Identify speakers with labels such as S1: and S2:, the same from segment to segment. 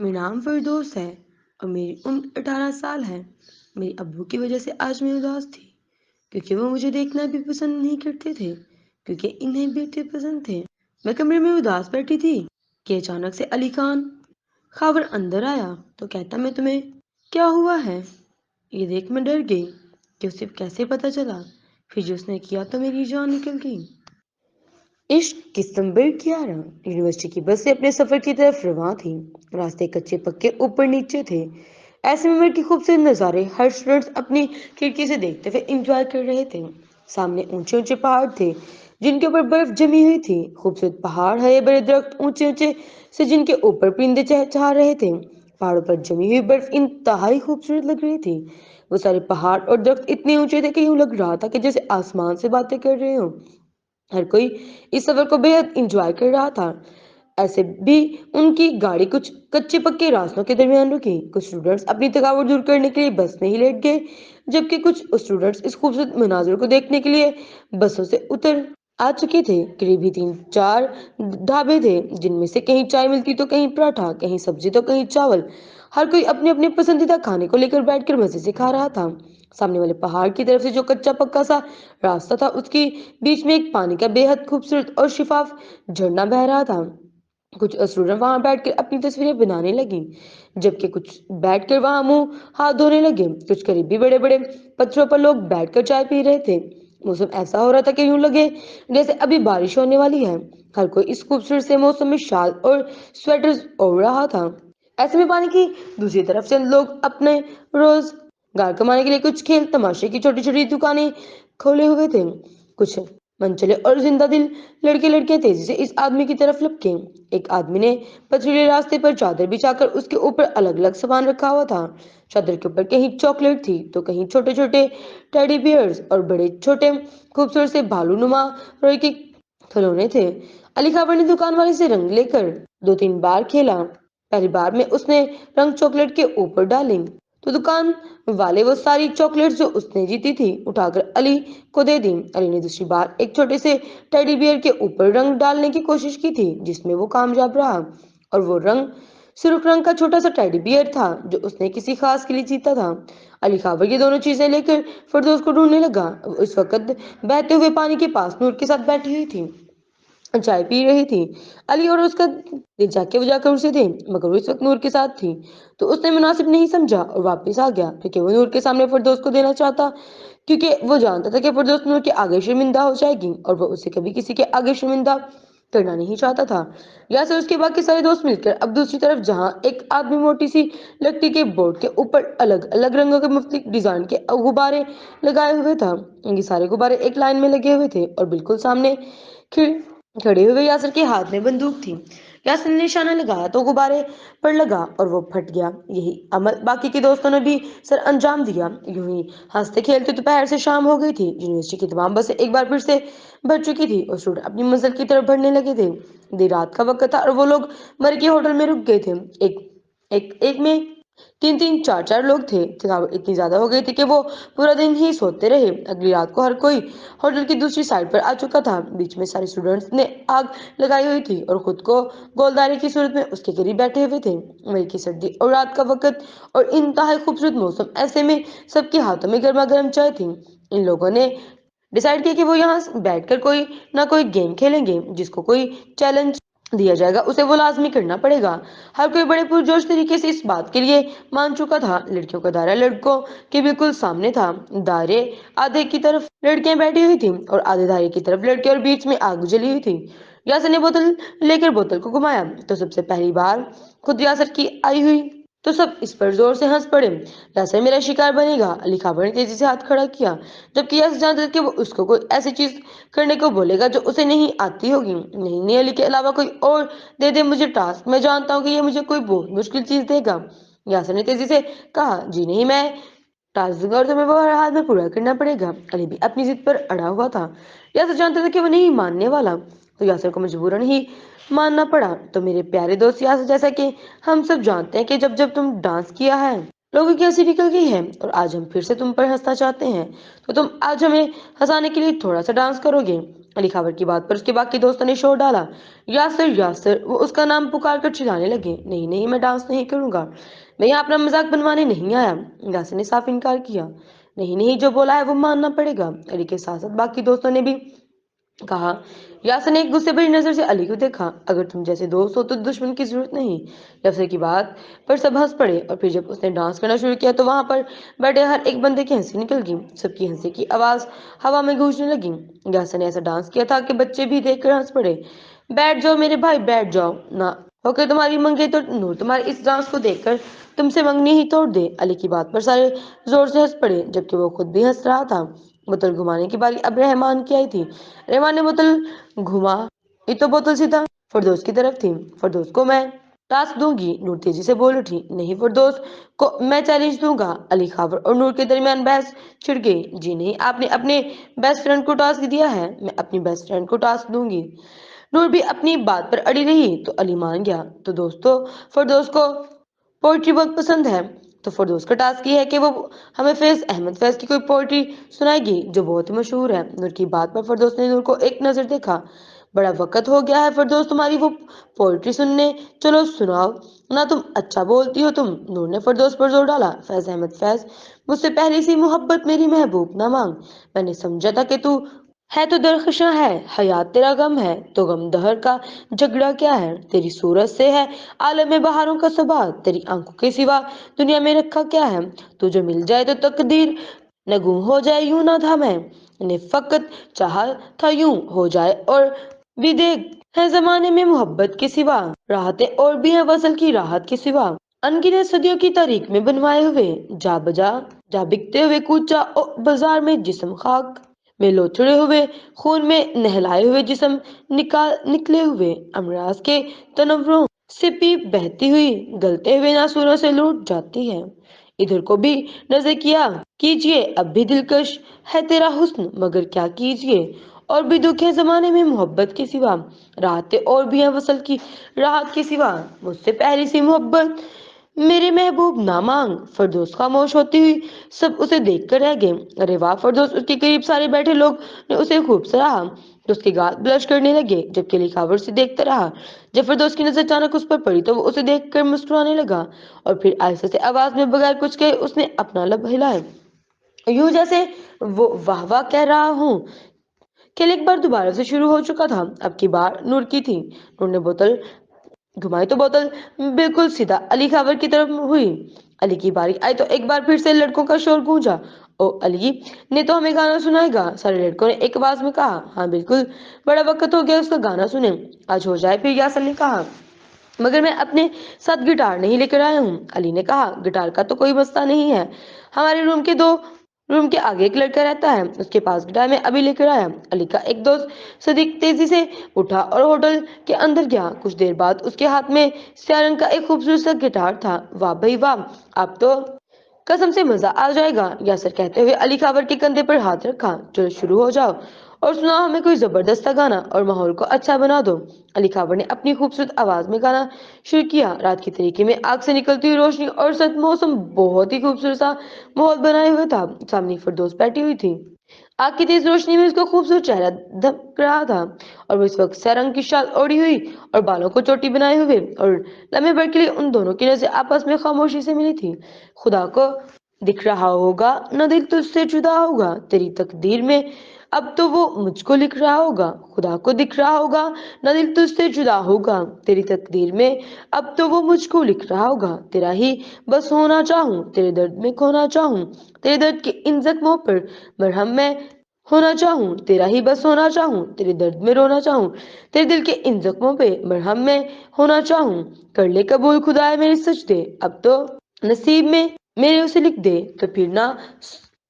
S1: मेरा नाम फिरदौस है और मेरी उम्र 18 साल है। मेरे अब्बू की वजह से आज मैं उदास थी, क्योंकि वो मुझे देखना भी पसंद नहीं करते थे, क्योंकि इन्हें बेटे पसंद थे। मैं कमरे में उदास बैठी थी कि अचानक से अली खान खावर अंदर आया तो कहता, मैं तुम्हें क्या हुआ है? ये देख मैं डर गई कि उसे कैसे पता चला। फिर जो उसने किया तो मेरी जान निकल गई। इश्क दिसंबर 11 यूनिवर्सिटी की बस से अपने सफर की तरफ रवाना थी। रास्ते कच्चे पक्के ऊपर नीचे थे। ऐसे में उम्र के खूबसूरत नज़ारे हर स्टूडेंट्स अपनी खिड़की से देखते हुए एंजॉय कर रहे थे। सामने ऊंचे ऊंचे पहाड़ थे जिनके ऊपर बर्फ जमी हुई थी। खूबसूरत पहाड़, हरे भरे दरख्त, ऊंचे ऊंचे से जिनके ऊपर परिंदे चहचहा रहे थे। पहाड़ों पर जमी हुई बर्फ इंतहाई खूबसूरत लग रही थी। वो सारे पहाड़ और दरख्त इतने ऊंचे थे कि यूं लग रहा था कि जैसे आसमान से बातें कर रहे हो। हर कोई इस सफर को बेहद इंजॉय कर रहा था। ऐसे भी उनकी गाड़ी कुछ कच्चे पक्के रास्तों के दरमियान रुकी। कुछ स्टूडेंट्स अपनी थकावट दूर करने के लिए बस में ही लेट गए, जबकि कुछ स्टूडेंट्स इस खूबसूरत मनाजिर को देखने के लिए बसों से उतर आ चुके थे। करीब ही 3-4 ढाबे थे, जिनमें से कहीं चाय मिलती तो कहीं पराठा, कहीं सब्जी तो कहीं चावल। हर कोई अपने अपने पसंदीदा खाने को लेकर बैठकर मजे से खा रहा था। सामने वाले पहाड़ की तरफ से जो कच्चा पक्का सा रास्ता था, उसके बीच में एक पानी का बेहद खूबसूरत और शिफाफ झरना बह रहा था। कुछ स्टूडेंट वहां बैठकर अपनी तस्वीरें बनाने लगी, जबकि कुछ बैठकर वहां मुंह हाथ धोने लगे। कुछ करीबी बड़े बड़े पत्थरों पर लोग बैठकर चाय पी रहे थे। मौसम ऐसा हो रहा था कि यूं लगे जैसे अभी बारिश होने वाली है। हर कोई इस खूबसूरत से मौसम में शाल और स्वेटर ओढ़ रहा था। ऐसे में पानी की दूसरी तरफ से लोग अपने रोजगार कमाने के लिए कुछ खेल तमाशे की छोटी छोटी दुकानें खोले हुए थे। कुछ मनचले और जिंदा दिल लड़के लड़कियां तेजी से इस आदमी की तरफ लपके। एक आदमी ने पथरीले रास्ते पर चादर बिछाकर उसके ऊपर अलग अलग सामान रखा हुआ था। चादर के ऊपर कहीं चॉकलेट थी तो कहीं छोटे छोटे टेडी बियर्स और बड़े छोटे खूबसूरत से भालू नुमा रोई के खिलौने थे। अली खबर ने दुकान वाले से रंग लेकर 2-3 बार खेला। पहली बार में उसने रंग चॉकलेट के ऊपर डाली तो दुकान वाले वो सारी चॉकलेट्स जो उसने जीती थी उठाकर अली को दे दी। अली ने दूसरी बार एक छोटे से टेडी बियर के ऊपर रंग डालने की कोशिश की थी, जिसमें वो कामयाब रहा। और वो रंग सुर्ख रंग का छोटा सा टेडी बियर था जो उसने किसी खास के लिए जीता था। अली खाबर ये दोनों चीजें लेकर फिरदौस को ढूंढने लगा। वो इस वक्त बहते हुए पानी के पास नूर के साथ बैठी हुई थी, चाय पी रही थी। अली और उसका दिल जाके वो जाकर उसे थे, मगर वो इस वक्त नूर के साथ थी तो उसने मुनासिब नहीं समझा और वापस आ गया, क्योंकि वो नूर के सामने फिरदौस को देना चाहता, क्योंकि वो जानता था कि फिरदौस नूर के आगे शर्मिंदा हो जाएगी और वो उसे कभी किसी के आगे शर्मिंदा करना नहीं चाहता था। यहाँ से उसके बाकी सारे दोस्त मिलकर अब दूसरी तरफ, जहाँ एक आदमी मोटी सी लकड़ी के बोर्ड के ऊपर अलग अलग रंगों के मुख्तलिफ डिजाइन के गुब्बारे लगाए हुए था। ये सारे गुब्बारे एक लाइन में लगे हुए थे और बिल्कुल सामने खिड़ खड़े हुए यासर के हाथ में बंदूक थी। यासर ने निशाना लगाया तो गुब्बारे पर लगा और वो फट गया। यही अमल बाकी के दोस्तों ने भी सर अंजाम दिया। यूं ही हंसते खेलते दोपहर से शाम हो गई थी। यूनिवर्सिटी की तमाम बसें एक बार फिर से भर चुकी थी और स्टूडेंट अपनी मंजिल की तरफ बढ़ने लगे थे। देर रात का वक्त था और वो लोग मर के होटल में रुक गए थे। एक में 3-3 4-4 लोग थे। थकावट इतनी ज्यादा हो गई थी कि वो पूरा दिन ही सोते रहे। अगली रात को हर कोई होटल की दूसरी साइड पर आ चुका था। बीच में सारे स्टूडेंट्स ने आग लगाई हुई थी और खुद को गोलदारे की सूरत में उसके करीब बैठे हुए थे। मई की सर्दी और रात का वक्त और इंतहाई खूबसूरत मौसम, ऐसे में सबके हाथों में गर्मा गर्म चाय थी। इन लोगों ने डिसाइड किया कि वो यहाँ बैठकर कोई ना कोई गेम खेलेंगे। जिसको कोई चैलेंज दिया जाएगा उसे वो लाजमी करना पड़ेगा। हर कोई बड़े पुरजोश तरीके से इस बात के लिए मान चुका था। लड़कियों का दायरा लड़कों के बिल्कुल सामने था। दायरे आधे की तरफ लड़कियां बैठी हुई थी और आधे दायरे की तरफ लड़के, और बीच में आग जली हुई थी। यासर ने बोतल लेकर बोतल को घुमाया तो सबसे पहली बार खुद यासर की आई हुई तो सब इस पर जोर से हंस पड़े। यासर मेरा शिकार बनेगा, अली खाबर ने तेजी से हाथ खड़ा किया, जबकि यासर जानता था कि वो उसको कोई ऐसी चीज करने को बोलेगा जो उसे नहीं आती होगी। नहीं नहीं, अली के अलावा कोई और दे दे मुझे टास्क, मैं जानता हूँ कि ये मुझे कोई बहुत मुश्किल चीज देगा। यासर ने तेजी से कहा, जी नहीं, मैं टास्क दूंगा और तुम्हें वो हर हाल में पूरा करना पड़ेगा। अली भी अपनी जिद पर अड़ा हुआ था। यासर जानता था कि वो नहीं मानने वाला, तो यासर को मजबूरन ही मानना पड़ा। तो मेरे प्यारे दोस्त यासर, जैसा कि हम सब जानते हैं कि जब जब तुम डांस किया है लोगों की हंसी निकल गई है और आज हम फिर से तुम पर हंसना चाहते हैं, तो तुम आज हमें हंसाने के लिए थोड़ा सा डांस करोगे? अली खाबर की बात पर उसके बाकी दोस्तों ने शोर डाला। यासिर, यासिर, वो उसका नाम पुकार कर चिल्लाने लगे। नहीं नहीं, मैं डांस नहीं करूंगा, मैं यहाँ अपना मजाक बनवाने नहीं आया। यासिर ने साफ इनकार किया। नहीं नहीं, जो बोला है वो मानना पड़ेगा। अली के साथ साथ बाकी दोस्तों ने भी कहा। यासर ने एक गुस्से भरी नजर से अली को देखा। अगर तुम जैसे दोस्त हो तो दुश्मन की जरूरत नहीं। यासर की बात पर सब हंस पड़े और फिर जब उसने डांस करना शुरू किया तो वहां पर बैठे हर एक बंदे की हंसी निकल गई। सबकी हंसी की आवाज हवा में गूंजने लगी। यासर ने ऐसा डांस किया था कि बच्चे भी देखकर हंस पड़े। बैठ जाओ मेरे भाई, बैठ जाओ ना होके तुम्हारी मंगे तो नूर तुम्हारे इस डांस को देखकर तुमसे मंगनी ही तोड़ दे। अली की बात पर सारे जोर से हंस पड़े, जबकि वो खुद भी हंस रहा था। बोतल घुमाने की बारी अब रहमान की आई थी। रहमान ने बोतल घुमा, ये तो बोतल सीधा फरदौस की तरफ थी। फरदौस को मैं टास्क दूंगी, नूर तेजी से बोल उठी। नहीं, फरदौस को मैं चैलेंज दूंगा। अली खाबर और नूर के दरमियान बहस छिड़ गई। जी नहीं, आपने अपने बेस्ट फ्रेंड को टास्क दिया है, मैं अपनी बेस्ट फ्रेंड को टास्क दूंगी। नूर भी अपनी बात पर अड़ी रही तो अली मान गया। तो दोस्तों, फरदौस को पोइट्री बहुत पसंद है, तो फरदौस का टास्क ये है कि वो हमें फैज अहमद फैज की कोई पोइट्री सुनाएगी जो बहुत ही मशहूर है। नूर की बात पर फरदौस ने नूर को एक नजर देखा। बड़ा वक्त हो गया है फरदौस तुम्हारी वो पोइट्री सुनने, चलो सुनाओ ना, तुम अच्छा बोलती हो तुम। नूर ने फरदौस पर जोर डाला। फैज अहमद फैज, मुझसे पहली सी मोहब्बत मेरी महबूब ना मांग। मैंने समझा था कि तू है तो दरख्शां है, हयात तेरा गम है, तो गम दहर का झगड़ा क्या है। तेरी सूरत से है आलम में बहारों का सबा, तेरी आंखों के सिवा दुनिया में रखा क्या है। तू जो मिल जाए तो तकदीर न गुम हो जाए, यूं ना था मैं ने फकत चाहा था यूं हो जाए। और भी देख, है जमाने में मोहब्बत के सिवा राहतें और भी है वसल की राहत के सिवा। अनगिनत सदियों की तारीख में बनवाए हुए जा बजा जा बिकते हुए कूचा और बाजार में जिस्म खाक में लोथड़े हुए खून में नहलाए हुए जिस्म निकले हुए अमराज के तनवरों से भी बहती हुई गलते हुए नासूरों से लूट जाती है। इधर को भी नजर किया कीजिए, अब भी दिलकश है तेरा हुस्न, मगर क्या कीजिए और भी दुख है जमाने में मोहब्बत के सिवा राहतें और भी हैं वसल की राहत के सिवा। मुझसे पहली सी मोहब्बत मेरे महबूब ना मांग। फरदौस खामोश होती हुई सब उसे देख कर रह गए। अरे वाह फरदौस, उसके करीब सारे बैठे लोग ने उसे खूब सराहा तो उसके गाल ब्लश करने लगे, जबकि लिखावर से देखता रहा। जब फरदौस की नजर अचानक उस पर पड़ी तो वो उसे देखकर मुस्कुराने लगा और फिर आहिस्ते से आवाज में बगैर कुछ कहे उसने अपना लब हिलाया, यूं जैसे वो वाह वाह कह रहा हूँ। खेल एक बार दोबारा से शुरू हो चुका था। अब की बार नूर की थी। नूर ने बोतल घुमाई तो बोतल बिल्कुल सीधा अली खाबर की तरफ हुई। अली की बारी आई तो एक बार फिर से लड़कों का शोर गूंजा। ओ अली ने तो हमें गाना सुनाएगा, सारे लड़कों ने एक आवाज में कहा। हाँ बिल्कुल, बड़ा वक्त हो गया उसका गाना सुने, आज हो जाए फिर, यासर ने कहा। मगर मैं अपने साथ गिटार नहीं लेकर आया हूँ, अली ने कहा। गिटार का तो कोई मसला नहीं है, हमारे रूम के आगे एक लड़का रहता है, उसके पास गिटार मैं अभी लेकर आया। अली का एक दोस्त सदीक तेजी से उठा और होटल के अंदर गया। कुछ देर बाद उसके हाथ में स्याह रंग का एक खूबसूरत सा गिटार था। वाह भाई वाह, आप तो कसम से मजा आ जाएगा, यासर कहते हुए अली खाबर के कंधे पर हाथ रखा। चलो शुरू हो जाओ और सुनाओ हमें कोई जबरदस्त सा गाना और माहौल को अच्छा बना दो। अली खाबर ने अपनी खूबसूरत आवाज में गाना शुरू किया। रात की तरीके में आग से निकलती हुई रोशनी और सच मौसम बहुत ही खूबसूरत सा माहौल बनाए हुए था। सामने फिरदौस बैठी हुई थी। आग की तेज रोशनी में उसका खूबसूरत चेहरा दमक रहा था और वो इस वक्त सै रंग की शाल ओढ़ी हुई और बालों को चोटी बनाए हुए और लम्हे भर के लिए उन दोनों की नजर आपस में खामोशी से मिली थी। खुदा को दिख रहा होगा न दिल तुझसे जुदा होगा, तेरी तकदीर में अब तो वो मुझको लिख रहा होगा। खुदा को दिख रहा होगा न दिल तुझसे जुदा होगा, तेरी तकदीर में अब तो वो मुझको लिख रहा होगा। तेरा ही बस होना चाहूं, तेरे दर्द में खोना चाहूं, तेरे दर्द के इन जख्मों पर मरहम मैं होना चाहूं, तेरा ही बस होना चाहूं, तेरे दर्द में रोना चाहूं, तेरे दिल के इन जख्मों पे मरहम मैं होना चाहूं। कर ले कबूल खुदाए मेरे सजदे, अब तो नसीब में मेरे उसे लिख दे, तो फिर ना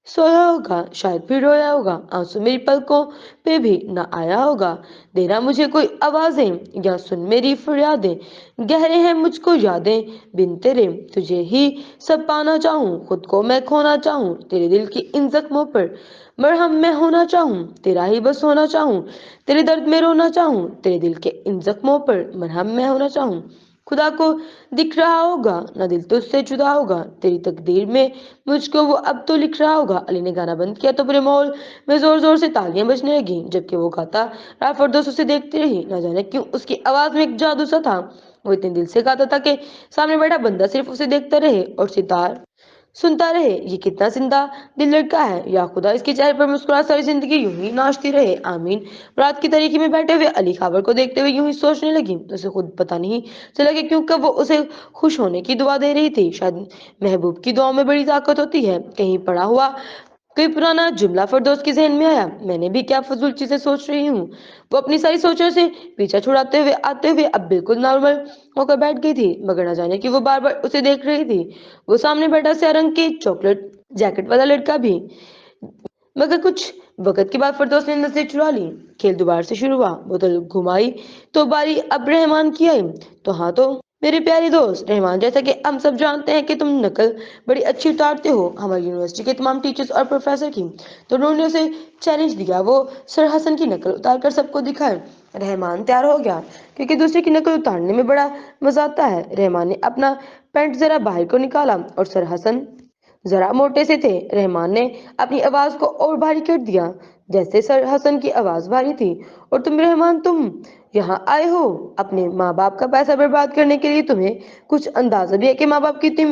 S1: सोया होगा, शायद फिर रोया होगा, आंसू मेरी पलकों पे भी ना आया होगा। देना मुझे कोई आवाजें या सुन मेरी फरियादें, गहरे हैं मुझको यादें बिन तेरे, तुझे ही सब पाना चाहूं, खुद को मैं खोना चाहूं, तेरे दिल की इन जख्मों पर मरहम मैं होना चाहूं, तेरा ही बस होना चाहूं, तेरे दर्द में रोना चाहूं, तेरे दिल के इन जख्मों पर मरहम मैं होना चाहूं। खुदा को दिख रहा होगा, ना दिल तुझसे जुदा होगा, तेरी तकदीर में मुझको वो अब तो लिख रहा होगा। अली ने गाना बंद किया तो पूरे माहौल में जोर जोर से तालियां बजने लगी। जबकि वो गाता रहा, फिरदौस उसे देखती रही। न जाने क्यों उसकी आवाज में एक जादू सा था। वो इतने दिल से गाता था कि सामने बैठा बंदा सिर्फ उसे देखता रहे और सितार सुनता रहे। ये कितना जिंदा दिल लड़का है, या खुदा इसके चेहरे पर मुस्कुराहट सारी जिंदगी यूं ही नाचती रहे, आमीन। रात की तरीके में बैठे हुए अली खबर को देखते हुए यूं ही सोचने लगी। उसे खुद पता नहीं चला कि क्यों कब वो उसे खुश होने की दुआ दे रही थी। शायद महबूब की दुआओं में बड़ी ताकत होती है। कहीं पड़ा हुआ कोई पुराना जुमला फिरदौस के जहन में आया। मैंने भी क्या फजूल चीजें सोच रही हूँ। वो अपनी सारी सोचों से पीछा छुड़ाते हुए आते हुए अब बिल्कुल नॉर्मल होकर बैठ गई थी, मगर न जाने कि वो बार बार उसे देख रही थी। वो सामने बैठा स्या रंग के चॉकलेट जैकेट वाला लड़का भी। मगर कुछ वक्त के बाद फिरदौस ने नजरें चुरा ली। खेल दोबारा से शुरू हुआ। बोतल घुमाई तो बारी अब रहमान की आई। तो हाँ, तो मेरे प्यारे दोस्त रहमान, जैसा कि हम सब जानते हैं कि तुम नकल बड़ी अच्छी उतारते हो हमारी यूनिवर्सिटी के तमाम टीचर्स और प्रोफेसर की। तो उन्होंने उसे चैलेंज दिया, वो सर हसन की नकल उतार कर सबको दिखाए। रहमान तैयार हो गया, क्योंकि दूसरे की नकल उतारने में बड़ा मजा आता है। रहमान ने अपना पैंट जरा बाहर को निकाला और सर हसन जरा मोटे से थे। रहमान ने अपनी आवाज को और भारी कर दिया, जैसे सर हसन की आवाज भारी थी। और तुम रहमान, तुम यहाँ आए हो अपने माँ बाप का पैसा बर्बाद करने के लिए। तुम्हें कुछ अंदाजा भी है कि माँ बाप कितनी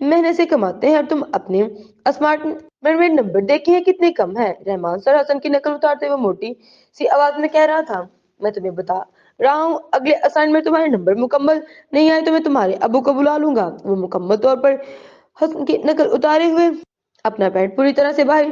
S1: मेहनत से कमाते हैं, और तुम अपने स्मार्ट में नंबर देखे हैं कितने कम है। रहमान सर हसन की नकल उतारते हुए मोटी सी आवाज में कह रहा था, मैं तुम्हें बता रहा हूँ, अगले असाइनमेंट में तुम्हारे नंबर मुकम्मल नहीं आए तो मैं तुम्हारे अबू को बुला लूंगा। वो मुकम्मल तौर पर हसन की नकल उतारे हुए अपना पैंट पूरी तरह से बाहर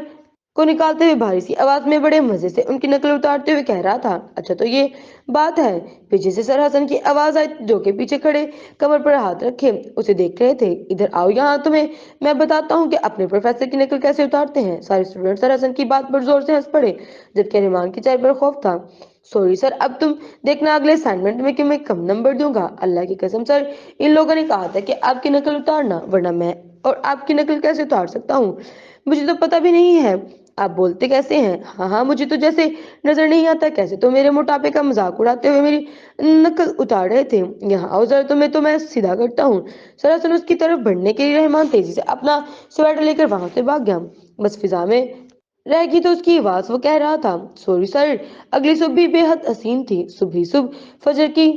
S1: को निकालते हुए भारी सी आवाज में बड़े मजे से उनकी नकल उतारते हुए कह रहा था, अच्छा तो ये बात है। पीछे से सर हसन की आवाज आई, जो के पीछे खड़े कमर पर हाथ रखे उसे देख रहे थे। इधर आओ, यहाँ तुम्हें मैं बताता हूँ कि अपने प्रोफेसर की नकल कैसे उतारते हैं। सारे स्टूडेंट सर हसन की बात पर जोर से हंस पड़े, जबकि रहमान के चेहरे पर खौफ था। सॉरी सर, अब तुम देखना अगले असाइनमेंट में कि मैं कम नंबर दूंगा। अल्लाह की कसम सर, इन लोगों ने कहा था कि आपकी नकल उतारना, वरना मैं और आपकी नकल कैसे उतार सकता हूँ। मुझे तो पता भी नहीं है आप बोलते कैसे हैं। हाँ हाँ, मुझे तो जैसे नजर नहीं आता कैसे तो मेरे मोटापे का मजाक उड़ाते हुए मेरी नकल उतार रहे थे। यहाँ आओ जरा, तो मैं सीधा करता हूँ। सरासर उसकी तरफ बढ़ने के लिए रहमान तेजी से अपना स्वेटर लेकर वहां से भाग गया। बस फिजा में रहेगी तो उसकी आवाज वो कह रहा था, सॉरी सर। अगली सुबह भी बेहद हसीन थी। सुबह ही सुबह फजर की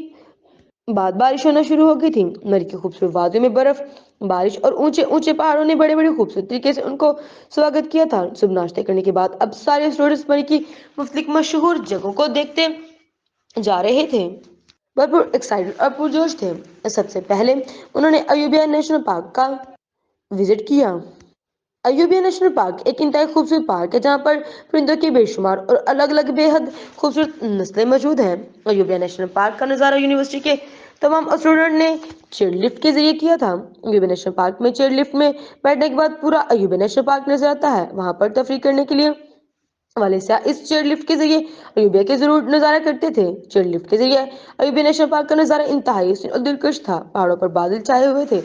S1: बाद बारिश होना शुरू हो गई थी। मरी की खूबसूरत वादियों में बर्फ बारिश और ऊंचे ऊंचे पहाड़ों ने बड़े बड़े खूबसूरत तरीके से उनको स्वागत किया था। सुबह नाश्ते करने के बाद अब सारे स्टूडेंट्स मरी की मुख्तलिफ मशहूर जगहों को देखते जा रहे थे। भरपूर एक्साइटेड और पुरजोश थे। सबसे पहले उन्होंने अयूबिया नेशनल पार्क का विजिट किया। अयूबिया नेशनल पार्क एक इंतहाई खूबसूरत पार्क है, जहाँ पर परिंदों की बेशुमार और अलग अलग बेहद खूबसूरत नस्लें मौजूद हैं। अयूबिया नेशनल पार्क का नज़ारा यूनिवर्सिटी के तमाम स्टूडेंट ने चेयर लिफ्ट के जरिए किया था। अयूबिया नेशनल पार्क में चेयर लिफ्ट में बैठने के बाद पूरा अयूबिया नेशनल पार्क नजर आता है। वहां पर तफरी करने के लिए वाले से इस चेयर लिफ्ट के जरिए अयूबिया के जरूर नजारा करते थे। चेयर लिफ्ट के जरिए अयूबिया नेशनल पार्क का नजारा इंतहाई हसीन और दिलकश था। पहाड़ों पर बादल छाए हुए थे।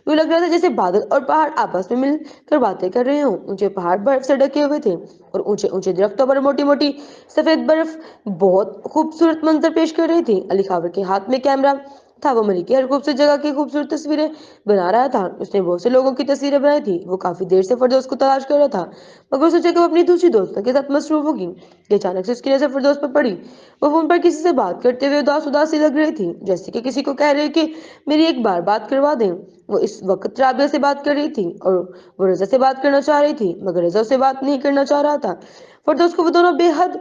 S1: यूं लग रहा था जैसे बादल और पहाड़ आपस में मिलकर बातें कर रहे हों। ऊंचे पहाड़ बर्फ से ढके हुए थे, और ऊंचे ऊंचे दरख्तों पर मोटी मोटी सफेद बर्फ बहुत खूबसूरत मंजर पेश कर रही थी। अली खावर के हाथ में कैमरा था। वो मरी की हर खूबसूरत जगह की खूबसूरत तस्वीरें बना रहा था। उसने बहुत से लोगों की तस्वीरें बनाई थी। वो काफी देर से फिरदौस को तलाश कर रहा था, मगर सोचा कि वो अपनी दूसरी दोस्तों के साथ मसरूफ होगी कि अचानक से उसकी नजर फिरदौस पर पड़ी। वो फोन पर किसी से बात करते हुए उदास उदास सी लग रही थी, जैसे कि किसी को कह रही कि मेरी एक बार बात करवा दें। वो इस वक्त राबिया से बात कर रही थी, और वो रजा से बात करना चाह रही थी, मगर रजा से बात नहीं करना चाह रहा था। फिरदौस को वो दोनों बेहद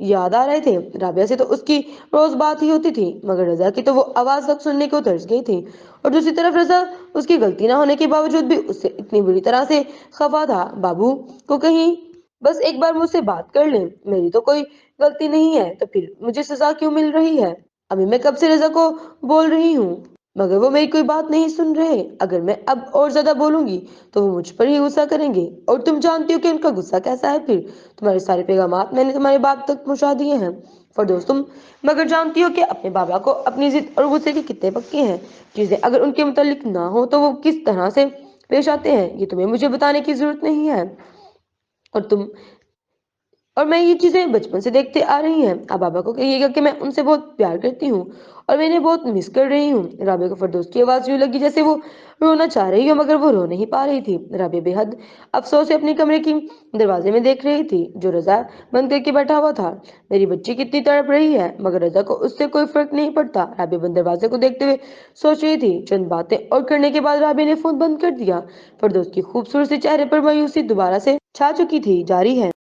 S1: याद आ रहे थे। राबिया से तो उसकी रोज बात ही होती थी, मगर रजा की तो वो आवाज तक सुनने को तरस गई थी। और दूसरी तरफ रजा उसकी गलती ना होने के बावजूद भी उससे इतनी बुरी तरह से खफा था। बाबू को कहीं बस एक बार मुझसे बात कर ले, मेरी तो कोई गलती नहीं है, तो फिर मुझे सजा क्यों मिल रही है। अभी मैं कब से रजा को बोल रही हूँ, मगर वो मेरी कोई बात नहीं सुन रहे। अगर मैं अब और ज्यादा बोलूंगी तो वो मुझ पर ही गुस्सा करेंगे, और तुम जानती हो कि उनका गुस्सा कैसा है। फिर तुम्हारे सारे पैगामात मैंने तुम्हारे बाप तक पहुंचा दिए हैं फरदौस, तुम मगर जानती हो कि अपने बाबा को अपनी जिद और गुस्से के कितने पक्के हैं। चीजें अगर उनके मुतालिक ना हो तो वो किस तरह से पेश आते हैं, ये तुम्हें मुझे बताने की जरूरत नहीं है। और तुम اور میں یہ چیزیں بچپن سے دیکھتے آ رہی ہیں۔ اب بابا کو کہیے گا کہ میں ان سے بہت پیار کرتی ہوں اور میں انہیں بہت مس کر رہی ہوں۔ رابعہ کو فردوس کی آواز یوں لگی جیسے وہ رونا چاہ رہی ہو مگر وہ رو نہیں پا رہی تھی۔ رابعہ بے حد افسوس سے اپنے کمرے کی دروازے میں دیکھ رہی تھی جو رضا بند کر کے بیٹھا ہوا تھا۔ میری بچی کتنی تڑپ رہی ہے مگر رضا کو اس سے کوئی فرق نہیں پڑتا۔ رابعہ بند دروازے کو دیکھتے ہوئے سوچ رہی تھی۔ چند باتیں اور کرنے کے بعد رابعہ نے فون بند کر دیا۔ فردوس کی خوبصورت سے چہرے پر مایوسی دوبارہ سے چھا چکی تھی۔ جاری ہے۔